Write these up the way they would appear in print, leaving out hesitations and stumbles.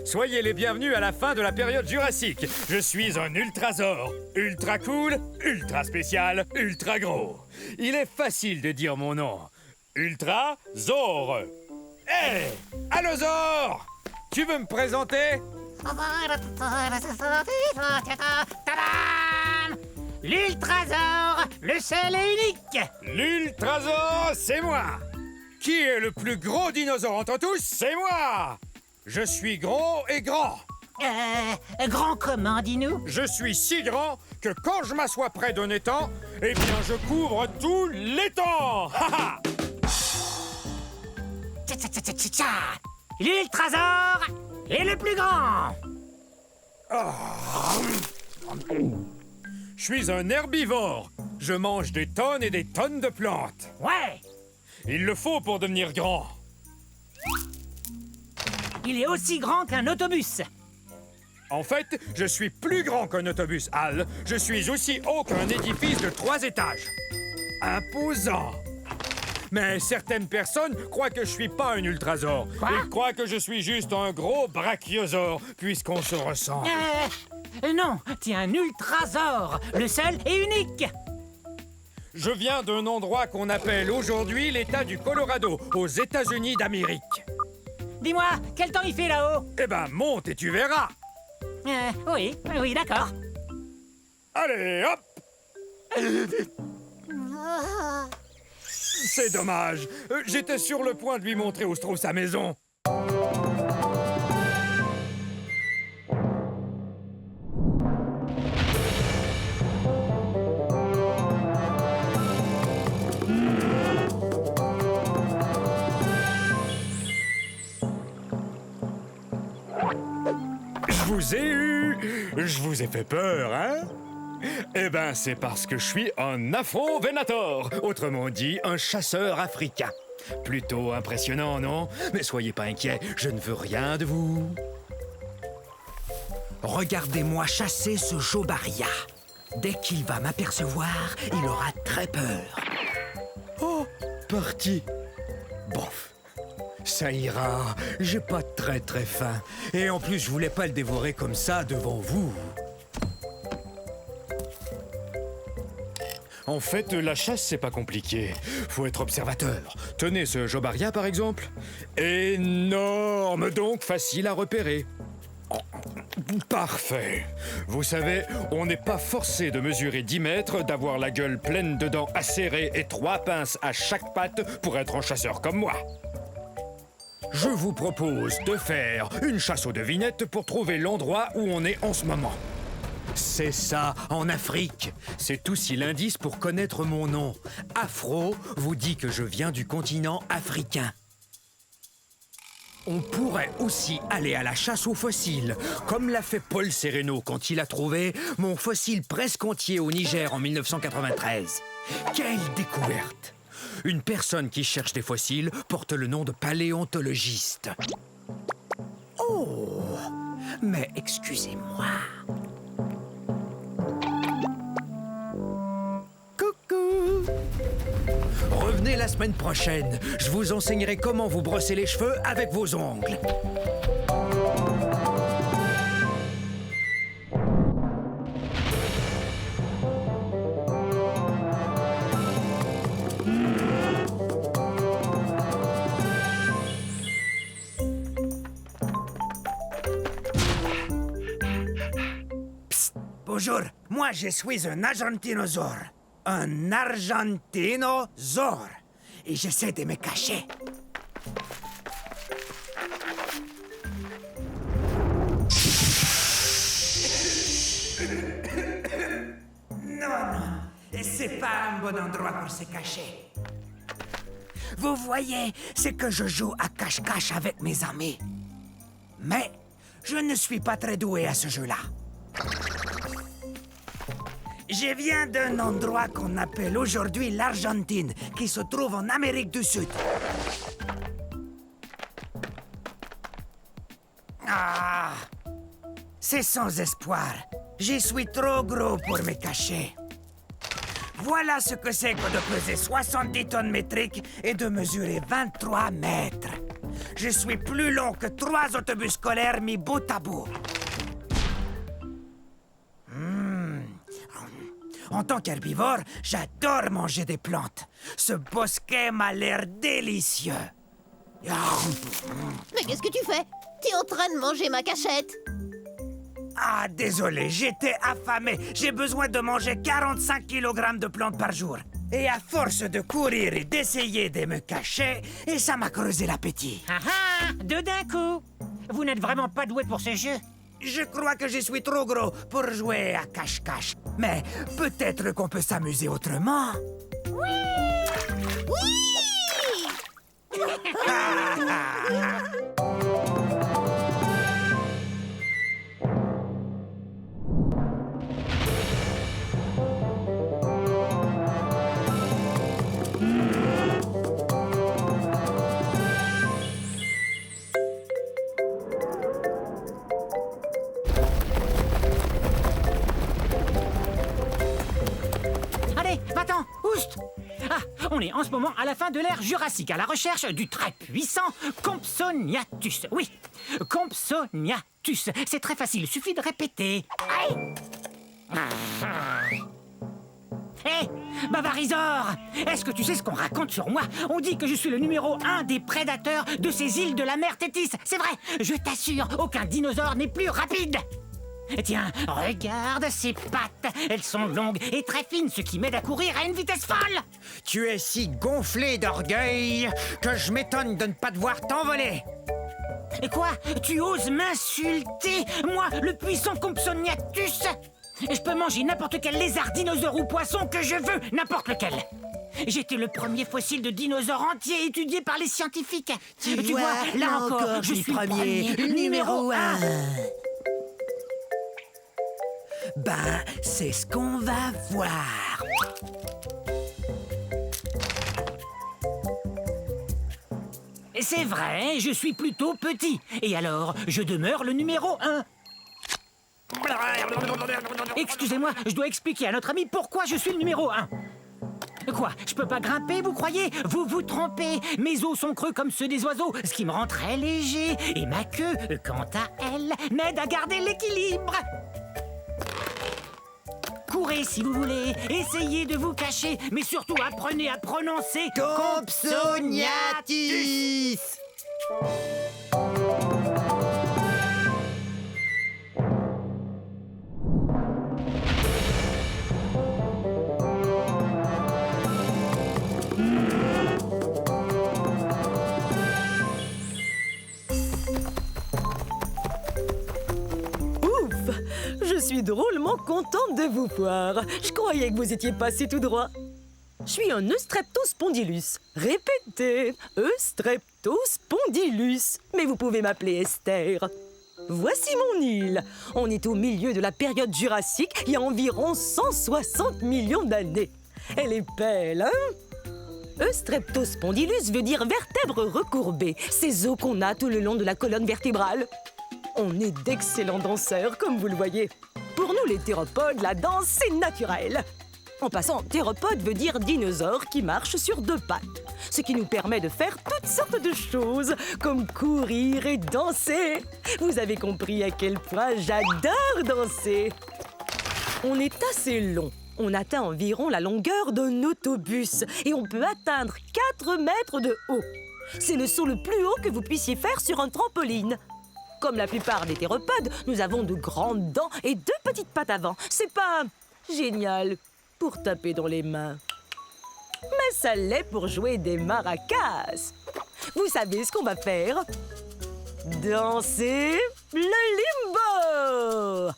Soyez les bienvenus à la fin de la période jurassique. Je suis un ultrasaure. Ultra cool, ultra spécial, ultra gros. Il est facile de dire mon nom. Ultrasaure. Hé, Allosaure, tu veux me présenter? Tadam! L'Ultrasaure, le seul et unique! L'ultrasaure, c'est moi. Qui est le plus gros dinosaure entre tous? C'est moi. Je suis gros et grand. Grand comment, dis-nous? Je suis si grand que quand je m'assois près d'un étang, eh bien je couvre tout l'étang. Ha ha! Tcha-tcha-tcha-tcha-tcha! L'Ultrasaure est le plus grand! Je suis un herbivore. Je mange des tonnes et des tonnes de plantes. Ouais! Il le faut pour devenir grand. Il est aussi grand qu'un autobus! En fait, je suis plus grand qu'un autobus, Al. Je suis aussi haut qu'un édifice de 3 étages. Imposant. Mais certaines personnes croient que je suis pas un ultrasaure. Quoi? Ils croient que je suis juste un gros brachiosaure, puisqu'on se ressemble. Non, t'es un Ultrasaure, le seul et unique! Je viens d'un endroit qu'on appelle aujourd'hui l'État du Colorado, aux États-Unis d'Amérique. Dis-moi, quel temps il fait là-haut? Eh ben, monte et tu verras. Oui, d'accord. Allez, hop! C'est dommage. J'étais sur le point de lui montrer où se trouve sa maison. Je vous ai eu. Je vous ai fait peur, hein? Eh ben, c'est parce que je suis un Afro-Venator, autrement dit, un chasseur africain. Plutôt impressionnant, non? Mais soyez pas inquiets, je ne veux rien de vous. Regardez-moi chasser ce Jobaria. Dès qu'il va m'apercevoir, il aura très peur. Oh, parti. Bof. Ça ira, j'ai pas très faim. Et en plus, je voulais pas le dévorer comme ça devant vous. En fait, la chasse, c'est pas compliqué. Faut être observateur. Tenez ce Jobaria, par exemple. Énorme, donc facile à repérer. Parfait. Vous savez, on n'est pas forcé de mesurer 10 mètres, d'avoir la gueule pleine de dents acérées et 3 pinces à chaque patte pour être un chasseur comme moi. Je vous propose de faire une chasse aux devinettes pour trouver l'endroit où on est en ce moment. C'est ça, en Afrique. C'est aussi l'indice pour connaître mon nom. Afro vous dit que je viens du continent africain. On pourrait aussi aller à la chasse aux fossiles, comme l'a fait Paul Sereno quand il a trouvé mon fossile presque entier au Niger en 1993. Quelle découverte! Une personne qui cherche des fossiles porte le nom de paléontologiste. Oh, mais excusez-moi. Coucou! Revenez la semaine prochaine. Je vous enseignerai comment vous brosser les cheveux avec vos ongles. Bonjour, moi je suis un argentinosaure. Un argentinosaure. Et j'essaie de me cacher. Non, c'est pas un bon endroit pour se cacher. Vous voyez, c'est que je joue à cache-cache avec mes amis. Mais je ne suis pas très doué à ce jeu-là. Je viens d'un endroit qu'on appelle aujourd'hui l'Argentine, qui se trouve en Amérique du Sud. Ah! C'est sans espoir. Je suis trop gros pour me cacher. Voilà ce que c'est que de peser 70 tonnes métriques et de mesurer 23 mètres. Je suis plus long que 3 autobus scolaires mis bout à bout. En tant qu'herbivore, j'adore manger des plantes. Ce bosquet m'a l'air délicieux. Mais qu'est-ce que tu fais? T'es en train de manger ma cachette. Ah, désolé, j'étais affamé. J'ai besoin de manger 45 kg de plantes par jour. Et à force de courir et d'essayer de me cacher, et ça m'a creusé l'appétit. Ah ah, deux d'un coup. Vous n'êtes vraiment pas doué pour ce jeu. Je crois que je suis trop gros pour jouer à cache-cache. Mais peut-être qu'on peut s'amuser autrement. Oui! Allez, va-t'en, oust. Ah, on est en ce moment à la fin de l'ère jurassique, à la recherche du très puissant Compsognathus. Oui, Compsognathus. C'est très facile, il suffit de répéter. Hé, Bavarisor, est-ce que tu sais ce qu'on raconte sur moi? On dit que je suis le numéro 1 des prédateurs de ces îles de la mer Tétis. C'est vrai, je t'assure, aucun dinosaure n'est plus rapide. Tiens, regarde ces pattes. Elles sont longues et très fines, ce qui m'aide à courir à une vitesse folle. Tu es si gonflé d'orgueil que je m'étonne de ne pas te voir t'envoler. Et quoi? Tu oses m'insulter? Moi, le puissant Compsognathus? Je peux manger n'importe quel lézard, dinosaure ou poisson que je veux, n'importe lequel. J'étais le premier fossile de dinosaure entier étudié par les scientifiques. Tu vois, là encore, je suis le premier, numéro 1. Ben, c'est ce qu'on va voir. C'est vrai, je suis plutôt petit. Et alors, je demeure le numéro 1. Excusez-moi, je dois expliquer à notre ami pourquoi je suis le numéro 1. Quoi, je peux pas grimper, vous croyez? Vous vous trompez. Mes os sont creux comme ceux des oiseaux, ce qui me rend très léger. Et ma queue, quant à elle, m'aide à garder l'équilibre. Courez si vous voulez, essayez de vous cacher, mais surtout apprenez à prononcer Compsognathus. Je suis drôlement contente de vous voir. Je croyais que vous étiez passé tout droit. Je suis un Eustreptospondylus. Répétez, Eustreptospondylus. Mais vous pouvez m'appeler Esther. Voici mon île. On est au milieu de la période jurassique, il y a environ 160 millions d'années. Elle est belle, hein? Eustreptospondylus veut dire vertèbre recourbée. Ces os qu'on a tout le long de la colonne vertébrale. On est d'excellents danseurs, comme vous le voyez. Pour nous, les théropodes, la danse, c'est naturel. En passant, théropode veut dire dinosaure qui marche sur 2 pattes. Ce qui nous permet de faire toutes sortes de choses, comme courir et danser. Vous avez compris à quel point j'adore danser. On est assez long. On atteint environ la longueur d'un autobus et on peut atteindre 4 mètres de haut. C'est le saut le plus haut que vous puissiez faire sur un trampoline. Comme la plupart des théropodes, nous avons de grandes dents et 2 petites pattes avant. C'est pas génial pour taper dans les mains. Mais ça l'est pour jouer des maracas. Vous savez ce qu'on va faire? Danser le limbo!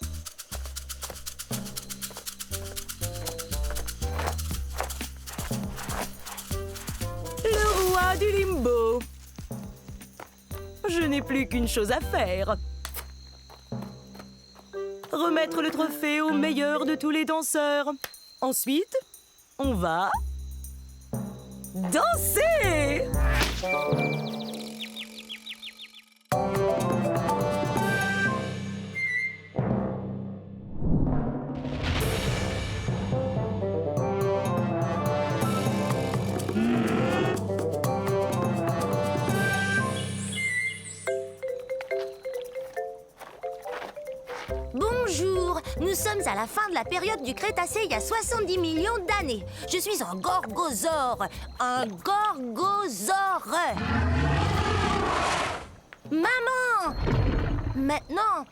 Le roi du limbo. Je n'ai plus qu'une chose à faire. Remettre le trophée au meilleur de tous les danseurs. Ensuite, on va danser! Bonjour, nous sommes à la fin de la période du Crétacé il y a 70 millions d'années. Je suis un gorgosaure. Un gorgosaure. Maman! Maintenant,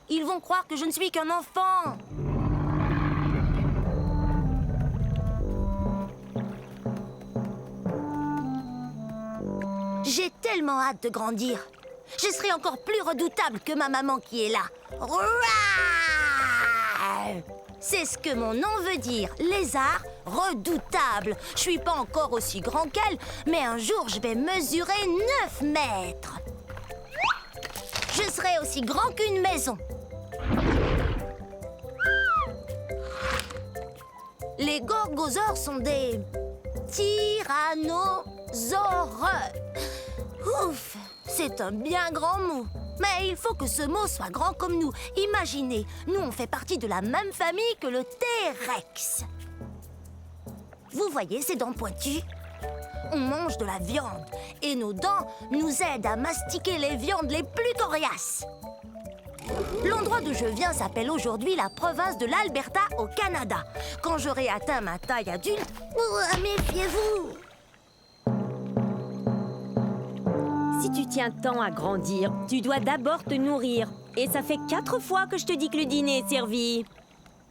ils vont croire que je ne suis qu'un enfant. J'ai tellement hâte de grandir. Je serai encore plus redoutable que ma maman qui est là. Rouah! C'est ce que mon nom veut dire, lézard redoutable. Je suis pas encore aussi grand qu'elle, mais un jour je vais mesurer 9 mètres. Je serai aussi grand qu'une maison. Les gorgosaures sont des tyrannosaures. Ouf, c'est un bien grand mot. Mais il faut que ce mot soit grand comme nous. Imaginez, nous on fait partie de la même famille que le T-Rex. Vous voyez ces dents pointues? On mange de la viande et nos dents nous aident à mastiquer les viandes les plus coriaces. L'endroit d'où je viens s'appelle aujourd'hui la province de l'Alberta au Canada. Quand j'aurai atteint ma taille adulte, méfiez-vous! Si tu tiens tant à grandir, tu dois d'abord te nourrir. Et ça fait 4 fois que je te dis que le dîner est servi.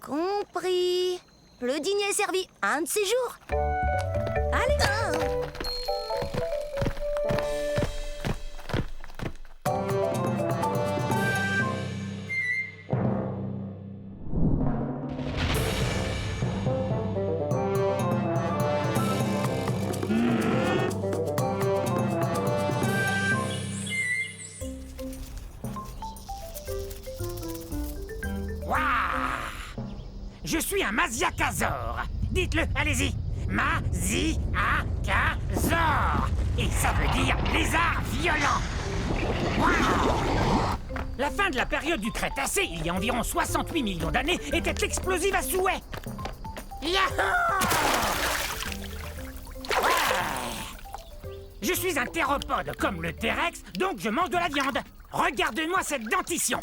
Compris. Le dîner est servi un de ces jours. Allez! Je suis un Masiakasaure. Dites-le, allez-y. Masiakasaure. Et ça veut dire lézard violent. Waouh! La fin de la période du Crétacé, il y a environ 68 millions d'années, était explosive à souhait. Yahoo! Ouais! Je suis un théropode comme le T-Rex, donc je mange de la viande. Regarde-moi cette dentition.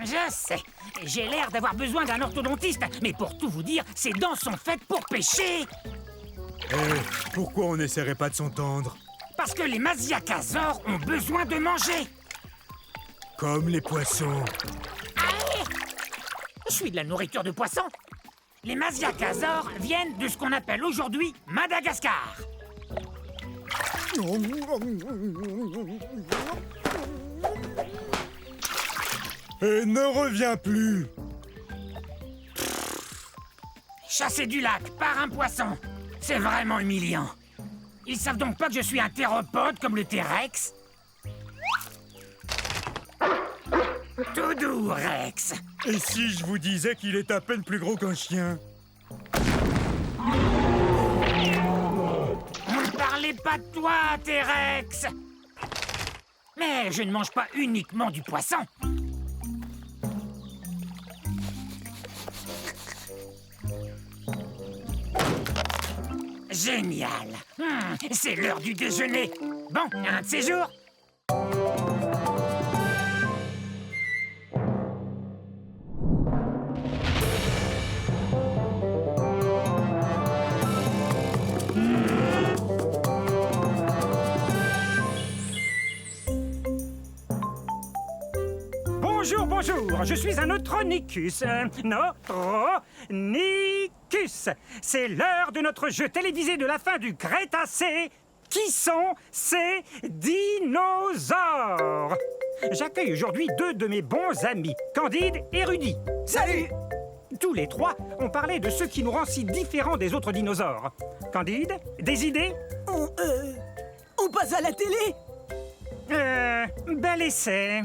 Je sais, j'ai l'air d'avoir besoin d'un orthodontiste, mais pour tout vous dire, ces dents sont faites pour pêcher. Pourquoi on n'essaierait pas de s'entendre? Parce que les Masiakasaures ont besoin de manger. Comme les poissons. Allez! Je suis de la nourriture de poisson. Les Masiakasaures viennent de ce qu'on appelle aujourd'hui Madagascar. Et ne reviens plus! Chassé du lac par un poisson, c'est vraiment humiliant. Ils savent donc pas que je suis un théropode comme le T-Rex? Tout doux, Rex. Et si je vous disais qu'il est à peine plus gros qu'un chien? On ne parlait pas de toi, T-Rex. Mais je ne mange pas uniquement du poisson. Génial. C'est l'heure du déjeuner. Bon, un de ces jours. Bonjour, bonjour, je suis un Neutronicus. Neutronicus. C'est l'heure de notre jeu télévisé de la fin du Crétacé. Qui sont ces dinosaures? J'accueille aujourd'hui 2 de mes bons amis, Candide et Rudy. Salut! Tous les 3 ont parlé de ce qui nous rend si différents des autres dinosaures. Candide, des idées? On passe à la télé? Bel essai.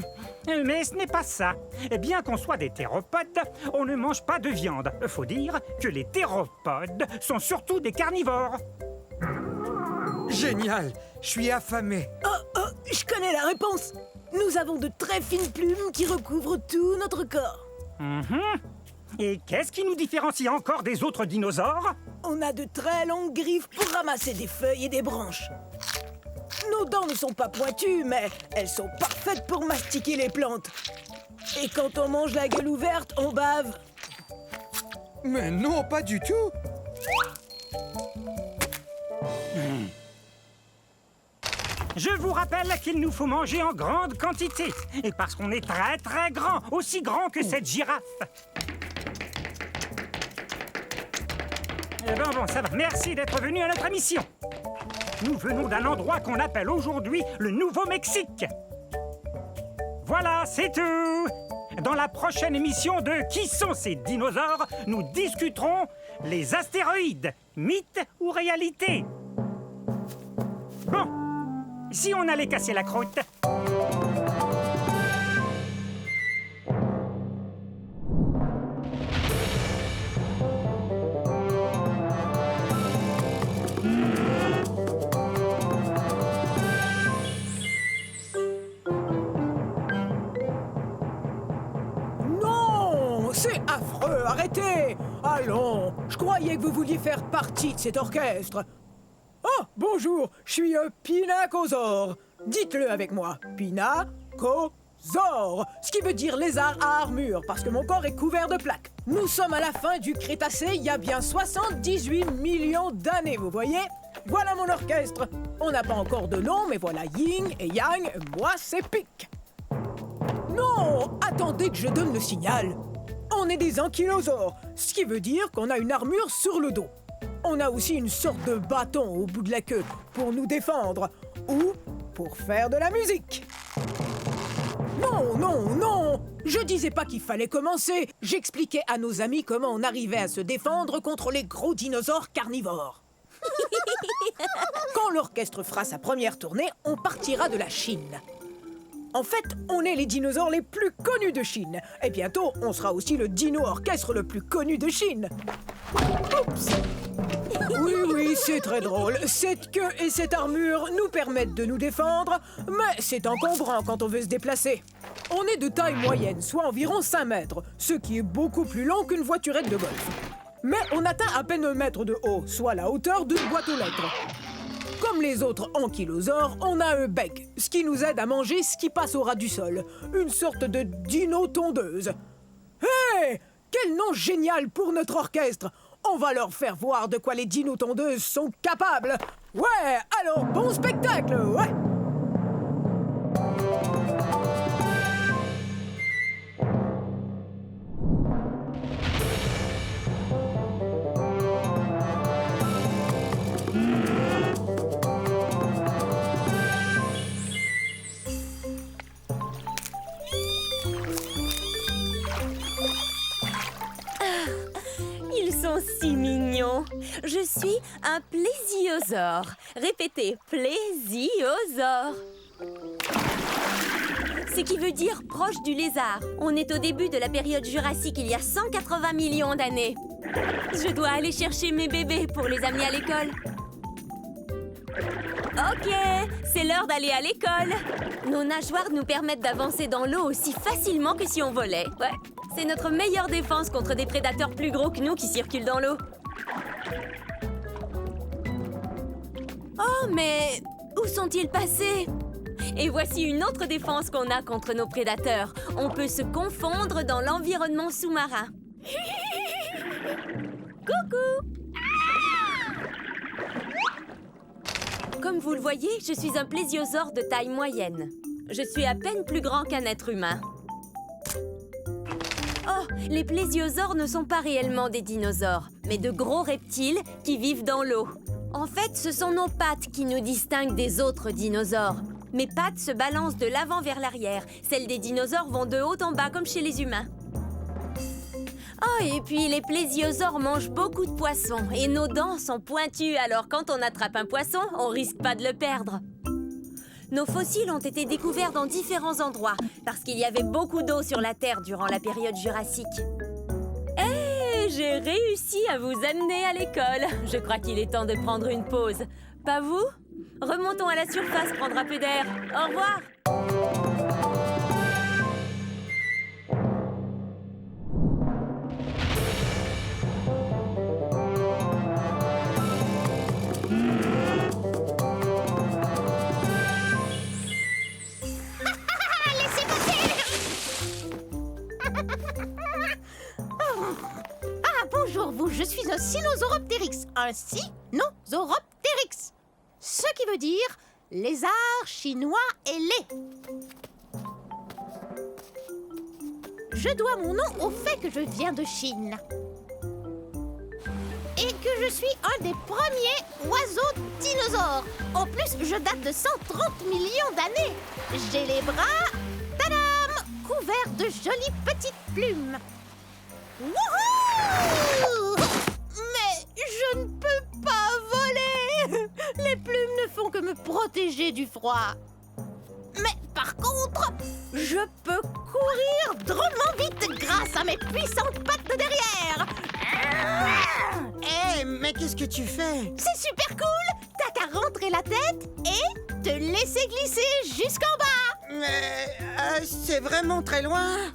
Mais ce n'est pas ça. Bien qu'on soit des théropodes, on ne mange pas de viande. Faut dire que les théropodes sont surtout des carnivores. Génial! Je suis affamé. Je connais la réponse. Nous avons de très fines plumes qui recouvrent tout notre corps. Et qu'est-ce qui nous différencie encore des autres dinosaures? On a de très longues griffes pour ramasser des feuilles et des branches. Nos dents ne sont pas pointues, mais elles sont parfaites pour mastiquer les plantes. Et quand on mange la gueule ouverte, on bave. Mais non, pas du tout. Je vous rappelle qu'il nous faut manger en grande quantité. Et parce qu'on est très très grand, aussi grand que cette girafe. Bon, ça va. Merci d'être venu à notre émission. Nous venons d'un endroit qu'on appelle aujourd'hui le Nouveau-Mexique. Voilà, c'est tout. Dans la prochaine émission de Qui sont ces dinosaures, nous discuterons les astéroïdes, mythe ou réalité. Bon, si on allait casser la croûte. Non, c'est affreux, arrêtez. Allons, je croyais que vous vouliez faire partie de cet orchestre. Oh, bonjour, je suis Pinacosaure. Dites-le avec moi, Pinacosaure, ce qui veut dire lézard à armure, parce que mon corps est couvert de plaques. Nous sommes à la fin du Crétacé, il y a bien 78 millions d'années, vous voyez? Voilà mon orchestre. On n'a pas encore de nom, mais voilà Yin et Yang, moi c'est Pic. Non, attendez que je donne le signal. On est des ankylosaures, ce qui veut dire qu'on a une armure sur le dos. On a aussi une sorte de bâton au bout de la queue pour nous défendre ou pour faire de la musique. Non, non, non! Je disais pas qu'il fallait commencer. J'expliquais à nos amis comment on arrivait à se défendre contre les gros dinosaures carnivores. Quand l'orchestre fera sa première tournée, on partira de la Chine. En fait, on est les dinosaures les plus connus de Chine. Et bientôt, on sera aussi le dino-orchestre le plus connu de Chine. Oups! Oui, oui, c'est très drôle. Cette queue et cette armure nous permettent de nous défendre, mais c'est encombrant quand on veut se déplacer. On est de taille moyenne, soit environ 5 mètres, ce qui est beaucoup plus long qu'une voiturette de golf. Mais on atteint à peine 1 mètre de haut, soit la hauteur d'une boîte aux lettres. Comme les autres ankylosaures, on a un bec, ce qui nous aide à manger ce qui passe au ras du sol. Une sorte de dino-tondeuse. Hé! Quel nom génial pour notre orchestre! On va leur faire voir de quoi les dino-tondeuses sont capables. Ouais, alors bon spectacle, ouais! Ils sont si mignons. Je suis un plésiosaure. Répétez, plésiosaure. Ce qui veut dire proche du lézard. On est au début de la période jurassique, il y a 180 millions d'années. Je dois aller chercher mes bébés pour les amener à l'école. Ok, c'est l'heure d'aller à l'école. Nos nageoires nous permettent d'avancer dans l'eau aussi facilement que si on volait. Ouais, c'est notre meilleure défense contre des prédateurs plus gros que nous qui circulent dans l'eau. Oh, mais où sont-ils passés? Et voici une autre défense qu'on a contre nos prédateurs. On peut se confondre dans l'environnement sous-marin. Coucou! Comme vous le voyez, je suis un plésiosaure de taille moyenne. Je suis à peine plus grand qu'un être humain. Oh, les plésiosaures ne sont pas réellement des dinosaures, mais de gros reptiles qui vivent dans l'eau. En fait, ce sont nos pattes qui nous distinguent des autres dinosaures. Mes pattes se balancent de l'avant vers l'arrière. Celles des dinosaures vont de haut en bas, comme chez les humains. Oh, et puis les plésiosaures mangent beaucoup de poissons. Et nos dents sont pointues, alors quand on attrape un poisson, on risque pas de le perdre. Nos fossiles ont été découverts dans différents endroits, parce qu'il y avait beaucoup d'eau sur la Terre durant la période jurassique. Hé, j'ai réussi à vous amener à l'école. Je crois qu'il est temps de prendre une pause. Pas vous? Remontons à la surface prendre un peu d'air. Au revoir! Ah, bonjour vous, je suis un Sinosauropteryx. Un Sinosauropteryx. Ce qui veut dire lézard chinois ailé. Je dois mon nom au fait que je viens de Chine. Et que je suis un des premiers oiseaux dinosaures. En plus, je date de 130 millions d'années. J'ai les bras, tadam, couverts de jolies petites plumes. Wouhou! Mais je ne peux pas voler. Les plumes ne font que me protéger du froid. Mais par contre, je peux courir drôlement vite grâce à mes puissantes pattes de derrière. Hé, mais qu'est-ce que tu fais? C'est super cool. T'as qu'à rentrer la tête et te laisser glisser jusqu'en bas. Mais c'est vraiment très loin.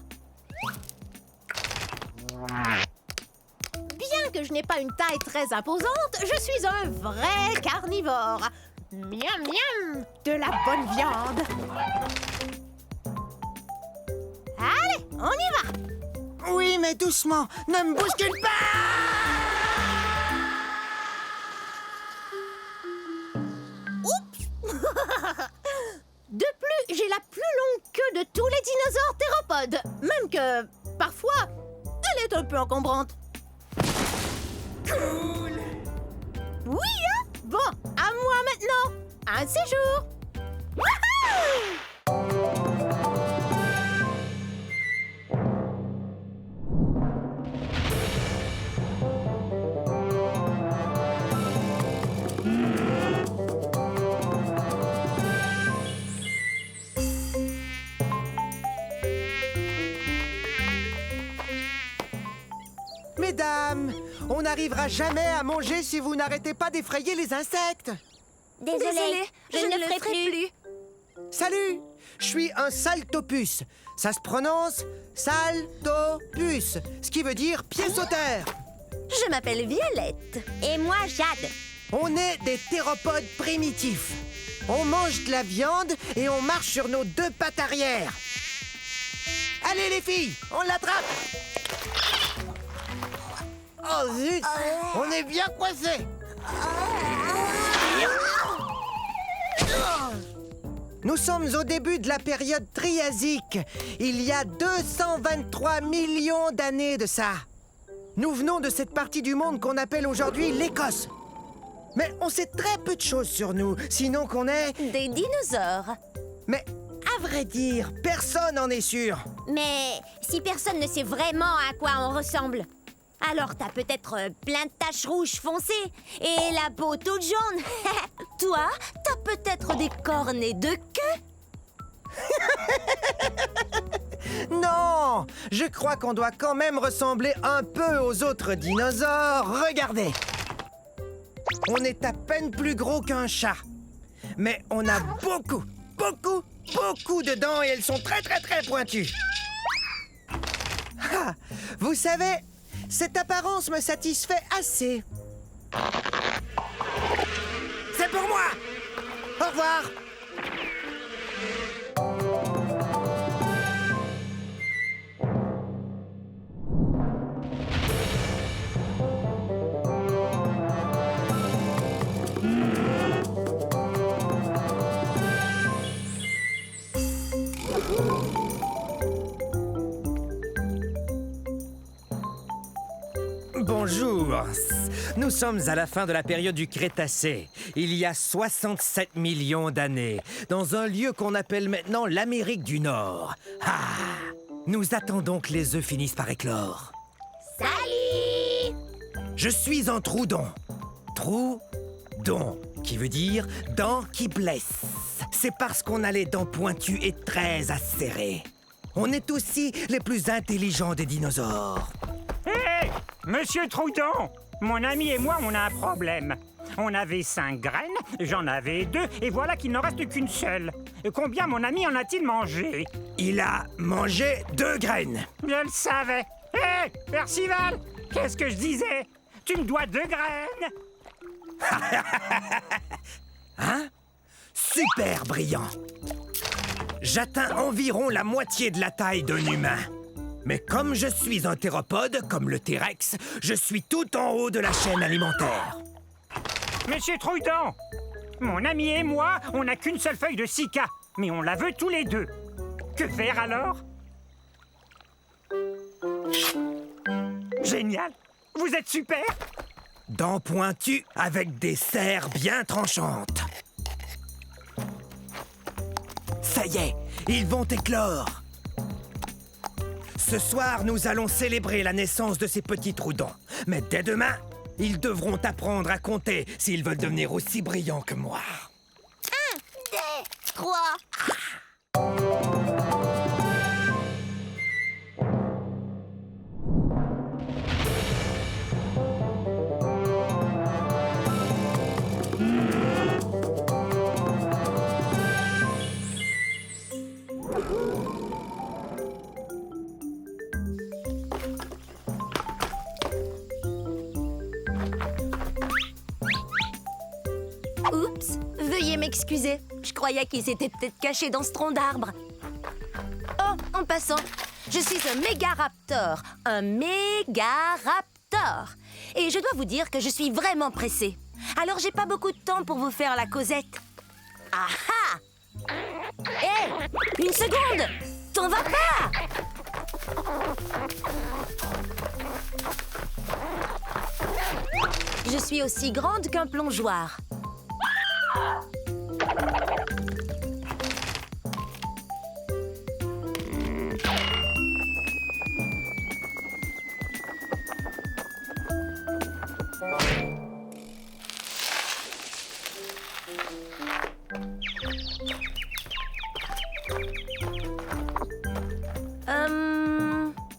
Bien que je n'ai pas une taille très imposante, je suis un vrai carnivore. Miam miam, de la bonne viande. Allez, on y va. Oui, mais doucement. Ne me bouscule pas. Oups. De plus, j'ai la plus longue queue de tous les dinosaures théropodes. Même que, parfois, elle est un peu encombrante. Cool. Oui, hein? Bon, à moi maintenant. Un séjour. Wouhou! Mesdames, on n'arrivera jamais à manger si vous n'arrêtez pas d'effrayer les insectes. Désolée, je ne le ferai plus. Salut, je suis un saltopus. Ça se prononce saltopus, ce qui veut dire pied sauteur. Je m'appelle Violette. Et moi, Jade. On est des théropodes primitifs. On mange de la viande et on marche sur nos deux pattes arrière. Allez les filles, on l'attrape. Oh zut, on est bien coincés. Nous sommes au début de la période triasique, il y a 223 millions d'années de ça. Nous venons de cette partie du monde qu'on appelle aujourd'hui l'Écosse. Mais on sait très peu de choses sur nous, sinon qu'on est... Des dinosaures. Mais à vrai dire, personne n'en est sûr. Mais si personne ne sait vraiment à quoi on ressemble, alors t'as peut-être plein de taches rouges foncées et la peau toute jaune. Toi, t'as peut-être des cornets de queue. Non, je crois qu'on doit quand même ressembler un peu aux autres dinosaures. Regardez. On est à peine plus gros qu'un chat. Mais on a beaucoup de dents et elles sont très pointues. Ah, vous savez, cette apparence me satisfait assez. C'est pour moi. Au revoir. Bonjour. Nous sommes à la fin de la période du Crétacé, il y a 67 millions d'années, dans un lieu qu'on appelle maintenant l'Amérique du Nord. Ah! Nous attendons que les œufs finissent par éclore. Salut! Je suis un troudon. Troudon, qui veut dire dents qui blessent. C'est parce qu'on a les dents pointues et très acérées. On est aussi les plus intelligents des dinosaures. Hé! Monsieur Troudon! Mon ami et moi, on a un problème. On avait 5 graines, j'en avais 2, et voilà qu'il n'en reste qu'une seule. Et combien mon ami en a-t-il mangé? Il a mangé 2 graines. Je le savais. Hé! Percival! Qu'est-ce que je disais? Tu me dois 2 graines! Hein? Super brillant. J'atteins environ la moitié de la taille d'un humain. Mais comme je suis un théropode, comme le T-Rex, je suis tout en haut de la chaîne alimentaire. Monsieur Troudon, mon ami et moi, on n'a qu'une seule feuille de cica, mais on la veut tous les deux. Que faire alors? Génial! Vous êtes super! Dents pointues avec des serres bien tranchantes. Ça y est, ils vont éclore. Ce soir, nous allons célébrer la naissance de ces petits Troudons. Mais dès demain, ils devront apprendre à compter s'ils veulent devenir aussi brillants que moi. 1, 2, 3. Oups, veuillez m'excuser. Je croyais qu'il s'était peut-être caché dans ce tronc d'arbre. Oh, en passant, je suis un mégaraptor. Un mégaraptor. Et je dois vous dire que je suis vraiment pressée. Alors j'ai pas beaucoup de temps pour vous faire la causette. Ah ah! Hé! Une seconde! T'en vas pas! Je suis aussi grande qu'un plongeoir.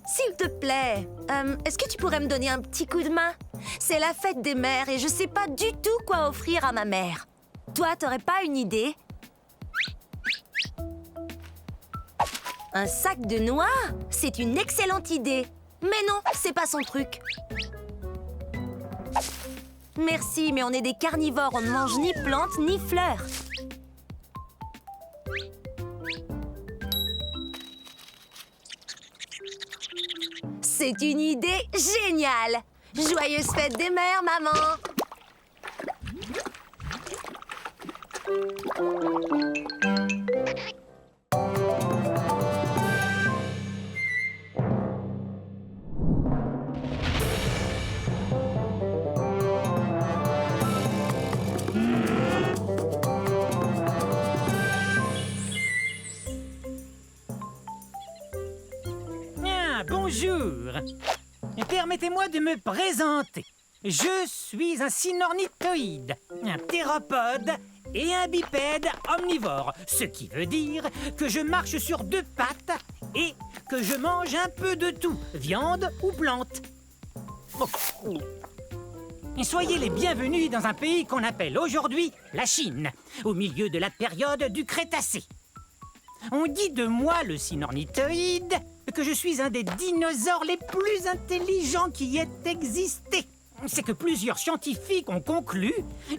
S'il te plaît, est-ce que tu pourrais me donner un petit coup de main? C'est la fête des mères et je sais pas du tout quoi offrir à ma mère. Toi, t'aurais pas une idée? Un sac de noix? C'est une excellente idée. Mais non, c'est pas son truc. Merci, mais on est des carnivores, on ne mange ni plantes ni fleurs. C'est une idée géniale! Joyeuse fête des mères, maman! Bonjour. Permettez-moi de me présenter. Je suis un cynornithoïde, un théropode et un bipède omnivore, ce qui veut dire que je marche sur 2 pattes et que je mange un peu de tout, viande ou plante. Soyez les bienvenus dans un pays qu'on appelle aujourd'hui la Chine, au milieu de la période du Crétacé. On dit de moi, le cynornithoïde, que je suis un des dinosaures les plus intelligents qui ait existé. C'est que plusieurs scientifiques ont conclu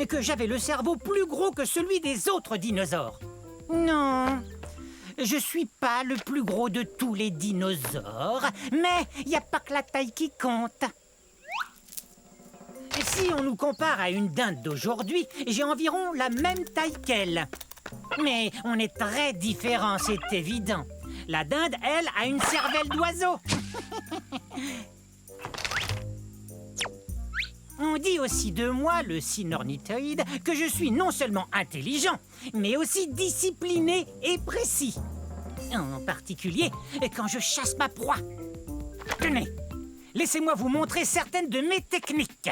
que j'avais le cerveau plus gros que celui des autres dinosaures. Non, je suis pas le plus gros de tous les dinosaures, mais il n'y a pas que la taille qui compte. Si on nous compare à une dinde d'aujourd'hui, j'ai environ la même taille qu'elle. Mais on est très différents, c'est évident. La dinde, elle, a une cervelle d'oiseau. On dit aussi de moi, le cynornithoïde, que je suis non seulement intelligent, mais aussi discipliné et précis. En particulier, quand je chasse ma proie. Tenez, laissez-moi vous montrer certaines de mes techniques.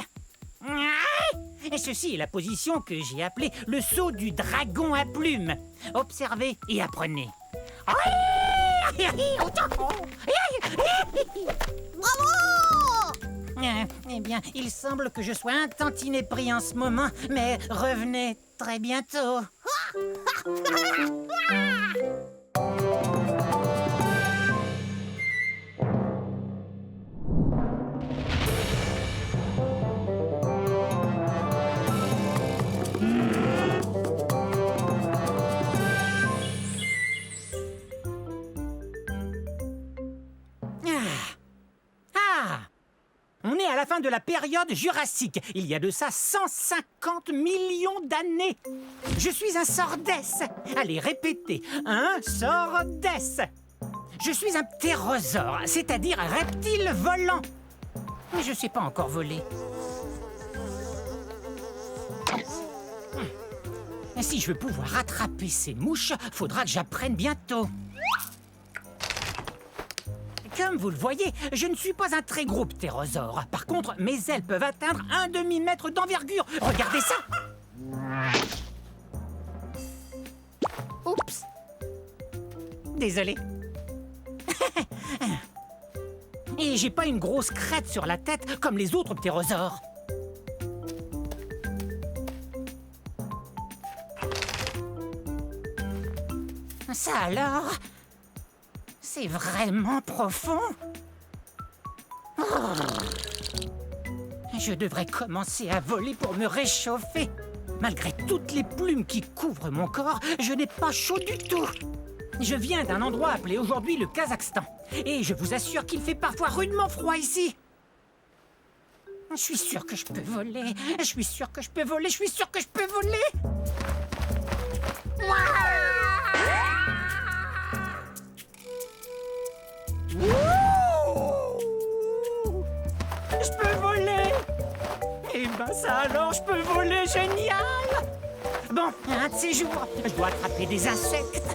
Et ceci est la position que j'ai appelée le saut du dragon à plumes. Observez et apprenez. Bravo! Eh bien, il semble que je sois un tantinet pris en ce moment, mais revenez très bientôt. On est à la fin de la période jurassique. Il y a de ça 150 millions d'années. Je suis un sordès. Allez, répétez. Un sordès. Je suis un ptérosaure, c'est-à-dire un reptile volant. Mais je sais pas encore voler. Si je veux pouvoir attraper ces mouches, faudra que j'apprenne bientôt. Comme vous le voyez, je ne suis pas un très gros ptérosaure. Par contre, mes ailes peuvent atteindre 1 demi-mètre d'envergure. Regardez ça! Oups! Désolé. Et j'ai pas une grosse crête sur la tête comme les autres ptérosaures. Ça alors? C'est vraiment profond? Oh. Je devrais commencer à voler pour me réchauffer. Malgré toutes les plumes qui couvrent mon corps, je n'ai pas chaud du tout. Je viens d'un endroit appelé aujourd'hui le Kazakhstan. Et je vous assure qu'il fait parfois rudement froid ici. Je suis sûr que je peux voler. Je suis sûr que je peux voler. Je suis sûr que je peux voler. Je peux voler. Eh ben ça alors, je peux voler, génial. Bon, un de ces jours, je dois attraper des insectes.